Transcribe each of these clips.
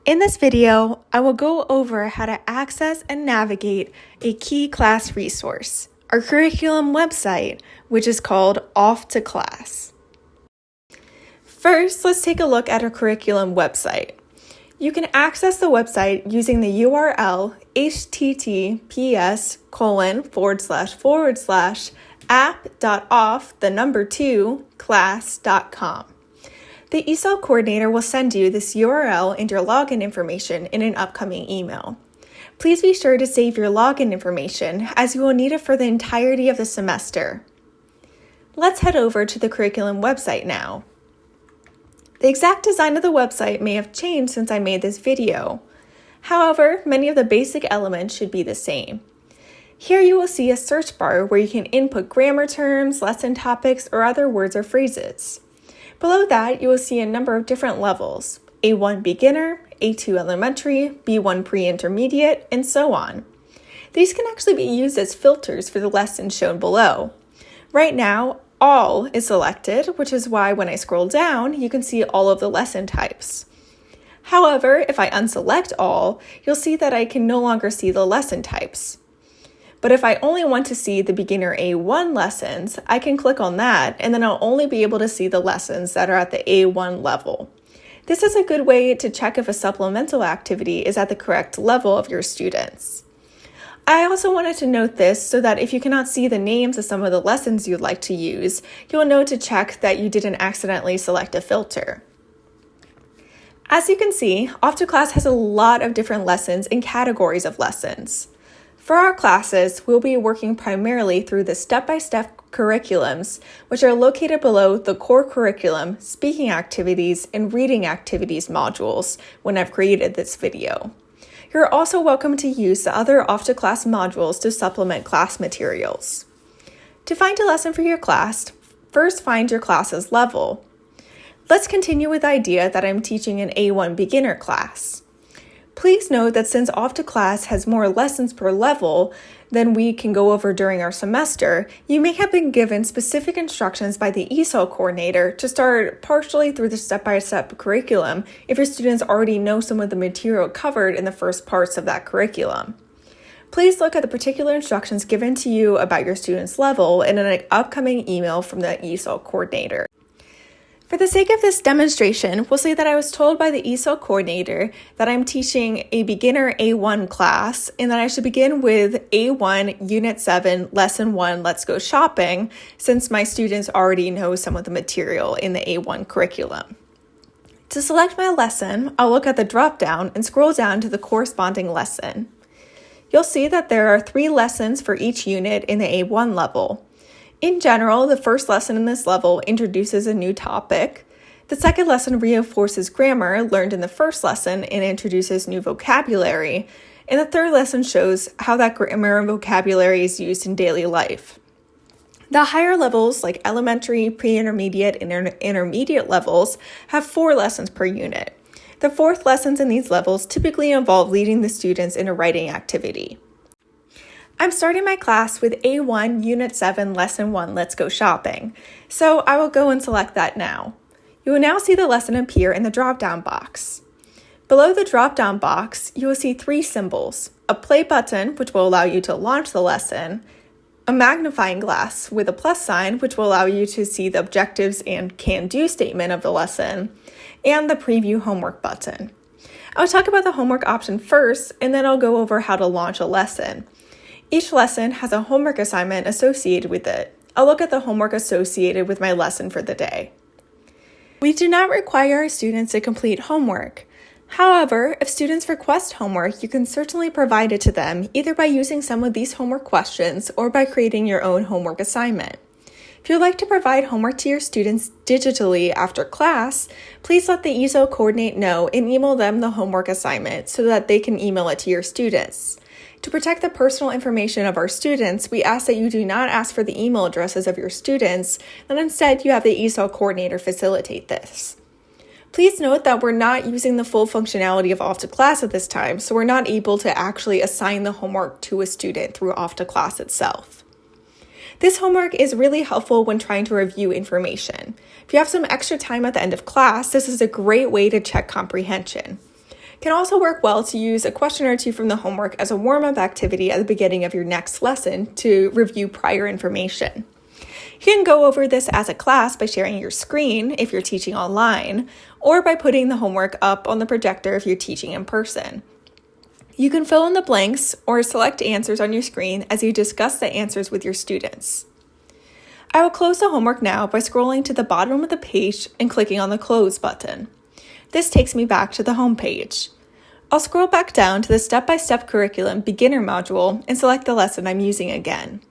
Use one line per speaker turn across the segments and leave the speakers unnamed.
In this video, I will go over how to access and navigate a key class resource, our curriculum website, which is called Off2Class. First, let's take a look at our curriculum website. You can access the website using the URL https://app.off2class.com. The ESOL coordinator will send you this URL and your login information in an upcoming email. Please be sure to save your login information as you will need it for the entirety of the semester. Let's head over to the curriculum website now. The exact design of the website may have changed since I made this video. However, many of the basic elements should be the same. Here you will see a search bar where you can input grammar terms, lesson topics, or other words or phrases. Below that, you will see a number of different levels: A1 beginner, A2 elementary, B1 pre-intermediate, and so on. These can actually be used as filters for the lessons shown below. Right now, all is selected, which is why when I scroll down, you can see all of the lesson types. However, if I unselect all, you'll see that I can no longer see the lesson types. But if I only want to see the beginner A1 lessons, I can click on that, and then I'll only be able to see the lessons that are at the A1 level. This is a good way to check if a supplemental activity is at the correct level of your students. I also wanted to note this so that if you cannot see the names of some of the lessons you'd like to use, you'll know to check that you didn't accidentally select a filter. As you can see, Off2Class has a lot of different lessons and categories of lessons. For our classes, we'll be working primarily through the step-by-step curriculums, which are located below the core curriculum, speaking activities, and reading activities modules when I've created this video. You're also welcome to use the other Off2Class modules to supplement class materials. To find a lesson for your class, first find your class's level. Let's continue with the idea that I'm teaching an A1 beginner class. Please note that since Off2Class has more lessons per level than we can go over during our semester, you may have been given specific instructions by the ESOL coordinator to start partially through the step-by-step curriculum if your students already know some of the material covered in the first parts of that curriculum. Please look at the particular instructions given to you about your student's level in an upcoming email from the ESOL coordinator. For the sake of this demonstration, we'll say that I was told by the ESOL coordinator that I'm teaching a beginner A1 class and that I should begin with A1 Unit 7 Lesson 1 Let's Go Shopping, since my students already know some of the material in the A1 curriculum. To select my lesson, I'll look at the drop-down and scroll down to the corresponding lesson. You'll see that there are 3 lessons for each unit in the A1 level. In general, the first lesson in this level introduces a new topic. The second lesson reinforces grammar learned in the first lesson and introduces new vocabulary. And the third lesson shows how that grammar and vocabulary is used in daily life. The higher levels, like elementary, pre-intermediate, and intermediate levels, have 4 lessons per unit. The fourth lessons in these levels typically involve leading the students in a writing activity. I'm starting my class with A1 Unit 7 Lesson 1 Let's Go Shopping, so I will go and select that now. You will now see the lesson appear in the drop-down box. Below the drop-down box, you will see 3 symbols: a play button, which will allow you to launch the lesson, a magnifying glass with a plus sign, which will allow you to see the objectives and can-do statement of the lesson, and the preview homework button. I'll talk about the homework option first, and then I'll go over how to launch a lesson. Each lesson has a homework assignment associated with it. I'll look at the homework associated with my lesson for the day. We do not require our students to complete homework. However, if students request homework, you can certainly provide it to them either by using some of these homework questions or by creating your own homework assignment. If you'd like to provide homework to your students digitally after class, please let the ESOL coordinator know and email them the homework assignment so that they can email it to your students. To protect the personal information of our students, we ask that you do not ask for the email addresses of your students, and instead you have the ESOL coordinator facilitate this. Please note that we're not using the full functionality of Off2Class at this time, so we're not able to actually assign the homework to a student through Off2Class itself. This homework is really helpful when trying to review information. If you have some extra time at the end of class, this is a great way to check comprehension. It can also work well to use a question or two from the homework as a warm-up activity at the beginning of your next lesson to review prior information. You can go over this as a class by sharing your screen if you're teaching online, or by putting the homework up on the projector if you're teaching in person. You can fill in the blanks or select answers on your screen as you discuss the answers with your students. I will close the homework now by scrolling to the bottom of the page and clicking on the Close button. This takes me back to the home page. I'll scroll back down to the Step-by-Step Curriculum Beginner module and select the lesson I'm using again.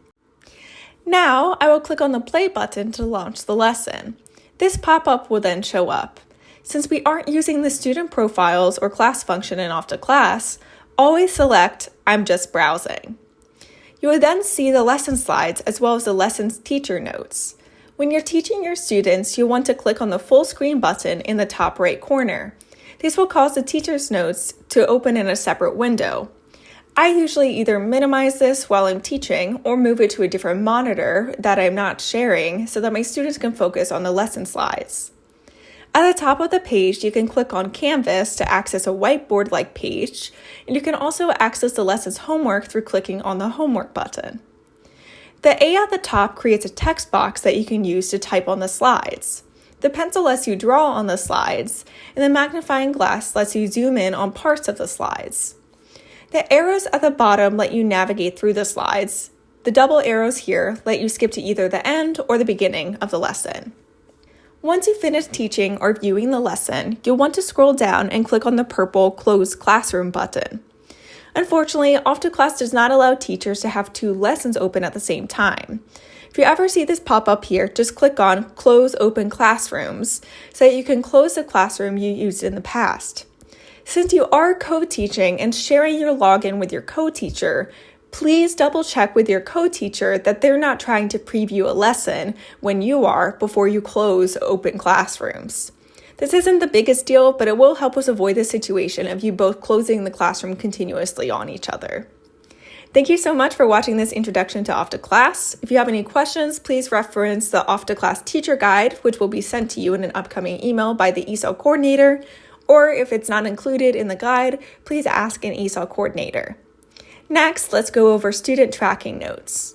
Now, I will click on the Play button to launch the lesson. This pop-up will then show up. Since we aren't using the student profiles or class function in Off2Class, always select I'm just browsing. You will then see the lesson slides as well as the lesson's teacher notes. When you're teaching your students, you'll want to click on the full screen button in the top right corner. This will cause the teacher's notes to open in a separate window. I usually either minimize this while I'm teaching or move it to a different monitor that I'm not sharing so that my students can focus on the lesson slides. At the top of the page, you can click on Canvas to access a whiteboard-like page, and you can also access the lesson's homework through clicking on the Homework button. The A at the top creates a text box that you can use to type on the slides. The pencil lets you draw on the slides, and the magnifying glass lets you zoom in on parts of the slides. The arrows at the bottom let you navigate through the slides. The double arrows here let you skip to either the end or the beginning of the lesson. Once you finish teaching or viewing the lesson, you'll want to scroll down and click on the purple Close Classroom button. Unfortunately, Off2Class does not allow teachers to have two lessons open at the same time. If you ever see this pop up here, just click on Close Open Classrooms so that you can close the classroom you used in the past. Since you are co-teaching and sharing your login with your co-teacher, please double check with your co-teacher that they're not trying to preview a lesson when you are before you close open classrooms. This isn't the biggest deal, but it will help us avoid the situation of you both closing the classroom continuously on each other. Thank you so much for watching this introduction to Off2Class. If you have any questions, please reference the Off2Class teacher guide, which will be sent to you in an upcoming email by the ESOL coordinator. Or if it's not included in the guide, please ask an ESOL coordinator. Next, let's go over student tracking notes.